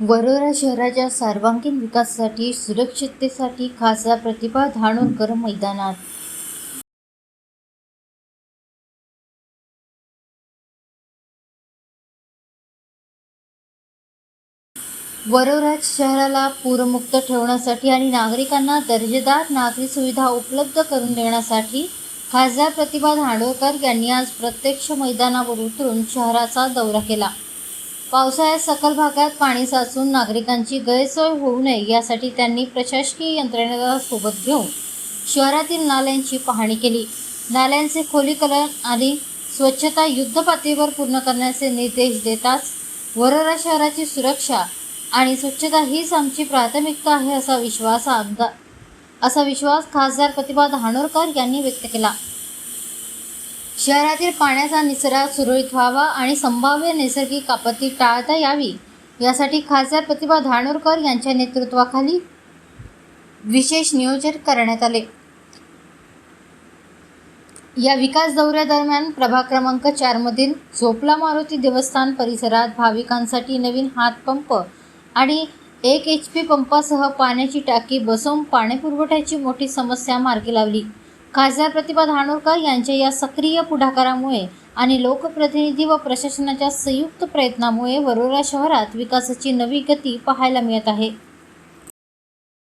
वरोरा शहराच्या सर्वांगीण विकासासाठी सुरक्षिततेसाठी खासदार प्रतिभा धानोरकर मैदानात. वरोरा शहराला पूरमुक्त ठेवण्यासाठी आणि नागरिकांना दर्जेदार नागरी सुविधा उपलब्ध करून देण्यासाठी खासदार प्रतिभा धानोरकर यांनी आज प्रत्यक्ष मैदानावर उतरून शहराचा दौरा केला. पावसाळ्यात सखल भागात पाणी साचून नागरिकांची गैरसोय होऊ नये यासाठी त्यांनी प्रशासकीय यंत्रणेला सोबत घेऊन शहरातील नाल्यांची पाहणी केली. नाल्यांचे खोलीकरण आणि स्वच्छता युद्धपातळीवर पूर्ण करण्याचे निर्देश देताच वरोरा शहराची सुरक्षा आणि स्वच्छता हीच आमची प्राथमिकता आहे असा विश्वास खासदार प्रतिभा धानोरकर यांनी व्यक्त केला. शहरातील पाण्याचा निचरा सुरळीत व्हावा आणि संभाव्य नैसर्गिक आपत्ती टाळता यावी यासाठी खासदार प्रतिभा धानोरकर यांच्या नेतृत्वाखाली विशेष नियोजन करण्यात आले. या विकास दौऱ्यादरम्यान प्रभाग क्रमांक 4 मधील झोपला मारुती देवस्थान परिसरात भाविकांसाठी नवीन हातपंप आणि 1 HP पंपासह पाण्याची टाकी बसवून पाणीपुरवठ्याची मोठी समस्या मार्गी लावली. खासदार प्रतिभा धानोरकर यांच्या या सक्रिय पुढाकारामुळे आणि लोकप्रतिनिधी व प्रशासनाच्या संयुक्त प्रयत्नामुळे वरोरा शहरात विकासाची नवी गती पाहायला मिळत आहे.